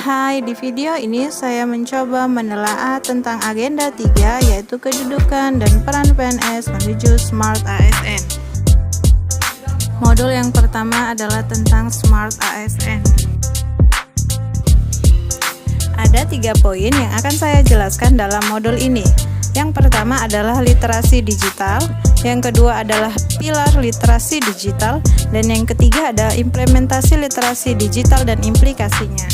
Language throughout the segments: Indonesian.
Hai, di video ini saya mencoba menelaah tentang agenda 3, yaitu kedudukan dan peran PNS menuju Smart ASN. Modul yang pertama adalah tentang Smart ASN. Ada 3 poin yang akan saya jelaskan dalam modul ini. Yang pertama adalah literasi digital, yang kedua adalah pilar literasi digital, dan yang ketiga adalah implementasi literasi digital dan implikasinya.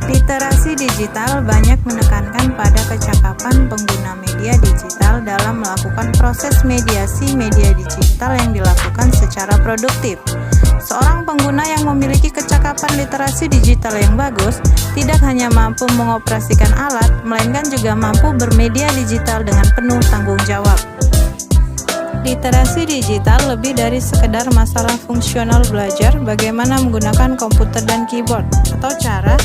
Literasi digital banyak menekankan pada kecakapan pengguna media digital dalam melakukan proses mediasi media digital yang dilakukan secara produktif. Seorang pengguna yang memiliki kecakapan literasi digital yang bagus tidak hanya mampu mengoperasikan alat, melainkan juga mampu bermedia digital dengan penuh tanggung jawab. Literasi digital lebih dari sekedar masalah fungsional belajar bagaimana menggunakan komputer dan keyboard atau cara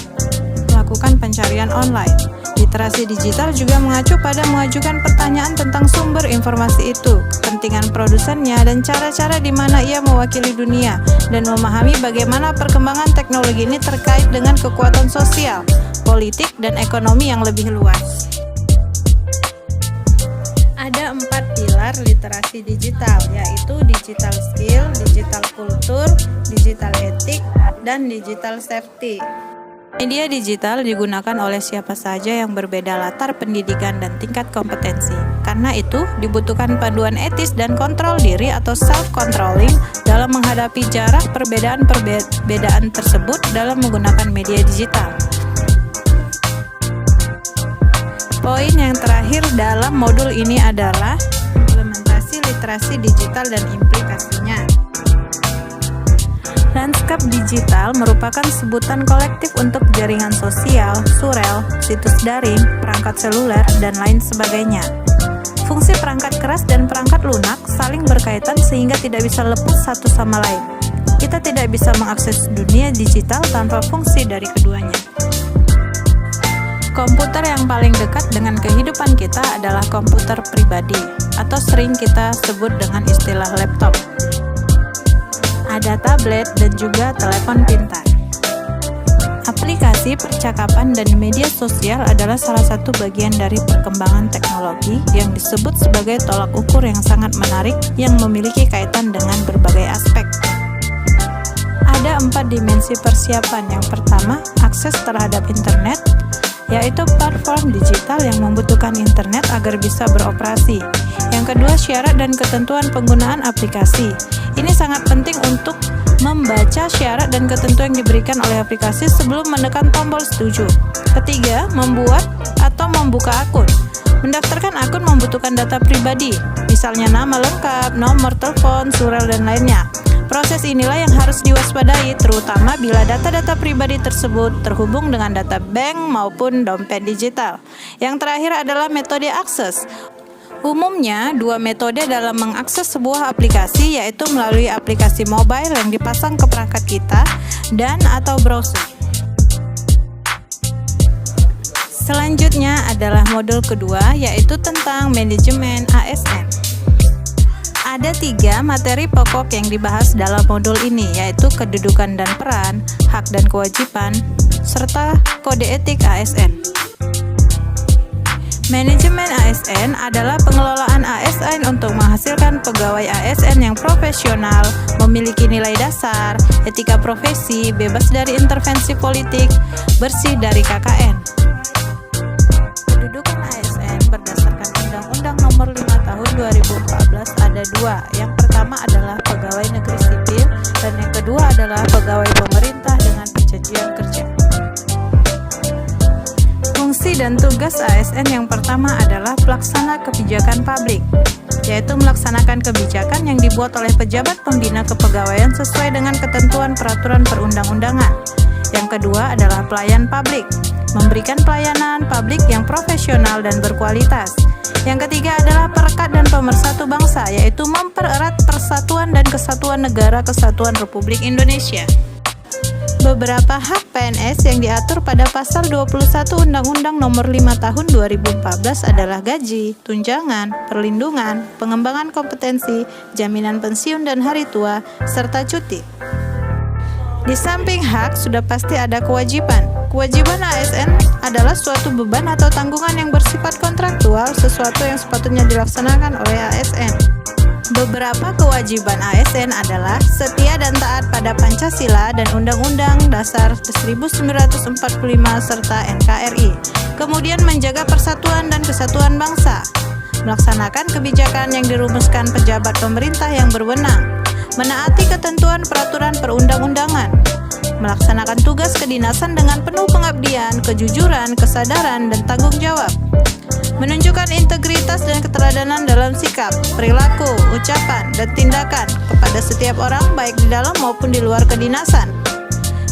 melakukan pencarian online. Literasi digital juga mengacu pada mengajukan pertanyaan tentang sumber informasi itu, kepentingan produsennya, dan cara-cara di mana ia mewakili dunia, dan memahami bagaimana perkembangan teknologi ini terkait dengan kekuatan sosial, politik, dan ekonomi yang lebih luas. Ada 4 pilar literasi digital, yaitu digital skill, digital kultur, digital etik, dan digital safety. Media digital digunakan oleh siapa saja yang berbeda latar pendidikan dan tingkat kompetensi. Karena itu, dibutuhkan panduan etis dan kontrol diri atau self-controlling dalam menghadapi jarak perbedaan tersebut dalam menggunakan media digital. Poin yang terakhir dalam modul ini adalah implementasi literasi digital dan implikasinya. Lanskap digital merupakan sebutan kolektif untuk jaringan sosial, surel, situs daring, perangkat seluler, dan lain sebagainya. Fungsi perangkat keras dan perangkat lunak saling berkaitan sehingga tidak bisa lepas satu sama lain. Kita tidak bisa mengakses dunia digital tanpa fungsi dari keduanya. Komputer yang paling dekat dengan kehidupan kita adalah komputer pribadi, atau sering kita sebut dengan istilah laptop. Ada tablet dan juga telepon pintar. Aplikasi percakapan dan media sosial adalah salah satu bagian dari perkembangan teknologi yang disebut sebagai tolak ukur yang sangat menarik yang memiliki kaitan dengan berbagai aspek. Ada 4 dimensi persiapan. Yang pertama, akses terhadap internet, yaitu platform digital yang membutuhkan internet agar bisa beroperasi. Yang kedua, syarat dan ketentuan penggunaan aplikasi. Ini sangat penting untuk membaca syarat dan ketentuan yang diberikan oleh aplikasi sebelum menekan tombol setuju. Ketiga, membuat atau membuka akun. Mendaftarkan akun membutuhkan data pribadi, misalnya nama lengkap, nomor telepon, surel, dan lainnya. Proses inilah yang harus diwaspadai, terutama bila data-data pribadi tersebut terhubung dengan data bank maupun dompet digital. Yang terakhir adalah metode akses. Umumnya, 2 metode dalam mengakses sebuah aplikasi, yaitu melalui aplikasi mobile yang dipasang ke perangkat kita dan atau browser. Selanjutnya adalah modul kedua, yaitu tentang manajemen ASN. Ada 3 materi pokok yang dibahas dalam modul ini, yaitu kedudukan dan peran, hak dan kewajiban, serta kode etik ASN. Manajemen ASN adalah pengelolaan ASN untuk menghasilkan pegawai ASN yang profesional, memiliki nilai dasar, etika profesi, bebas dari intervensi politik, bersih dari KKN. Kedudukan ASN berdasarkan Undang-Undang Nomor 5 Tahun 2014 ada 2. Yang pertama adalah pegawai negeri sipil dan yang kedua adalah pegawai pemerintah dengan perjanjian kerja. Fungsi dan tugas ASN yang pertama adalah pelaksana kebijakan publik, yaitu melaksanakan kebijakan yang dibuat oleh pejabat pembina kepegawaian sesuai dengan ketentuan peraturan perundang-undangan. Yang kedua adalah pelayan publik, memberikan pelayanan publik yang profesional dan berkualitas. Yang ketiga adalah perekat dan pemersatu bangsa, yaitu mempererat persatuan dan kesatuan negara Kesatuan Republik Indonesia. Beberapa hak PNS yang diatur pada pasal 21 Undang-Undang Nomor 5 Tahun 2014 adalah gaji, tunjangan, perlindungan, pengembangan kompetensi, jaminan pensiun dan hari tua, serta cuti. Di samping hak, sudah pasti ada kewajiban. Kewajiban ASN adalah suatu beban atau tanggungan yang bersifat kontraktual, sesuatu yang sepatutnya dilaksanakan oleh ASN. Beberapa kewajiban ASN adalah setia dan taat pada Pancasila dan Undang-Undang Dasar 1945 serta NKRI. Kemudian menjaga persatuan dan kesatuan bangsa, melaksanakan kebijakan yang dirumuskan pejabat pemerintah yang berwenang, menaati ketentuan peraturan perundang-undangan, melaksanakan tugas kedinasan dengan penuh pengabdian, kejujuran, kesadaran, dan tanggung jawab, menunjukkan integritas dan keteladanan dalam sikap, perilaku, ucapan, dan tindakan kepada setiap orang baik di dalam maupun di luar kedinasan,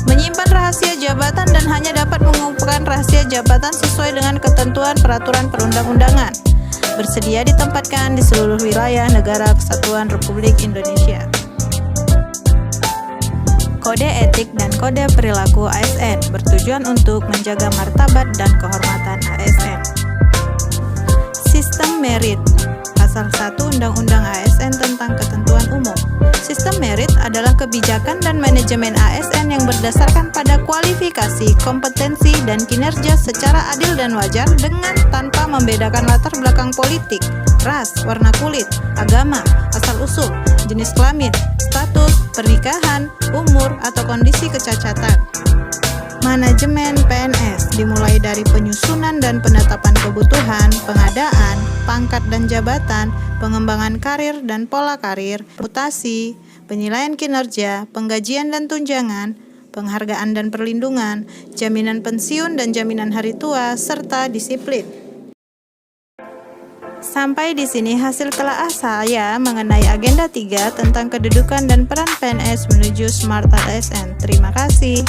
menyimpan rahasia jabatan dan hanya dapat mengumpulkan rahasia jabatan sesuai dengan ketentuan peraturan perundang-undangan, bersedia ditempatkan di seluruh wilayah Negara Kesatuan Republik Indonesia. Kode etik dan kode perilaku ASN bertujuan untuk menjaga martabat dan kehormatan ASN. Sistem merit, Pasal 1 Undang-Undang ASN tentang Ketentuan Umum. Sistem merit adalah kebijakan dan manajemen ASN yang berdasarkan pada kualifikasi, kompetensi, dan kinerja secara adil dan wajar dengan tanpa membedakan latar belakang politik, ras, warna kulit, agama, asal-usul, jenis kelamin, status, pernikahan, umur, atau kondisi kecacatan. Manajemen PNS dimulai dari penyusunan dan penetapan kebutuhan, pengadaan, pangkat dan jabatan, pengembangan karir dan pola karir, reputasi, penilaian kinerja, penggajian dan tunjangan, penghargaan dan perlindungan, jaminan pensiun dan jaminan hari tua, serta disiplin. Sampai di sini hasil telaah saya mengenai agenda 3 tentang kedudukan dan peran PNS menuju Smart ASN. Terima kasih.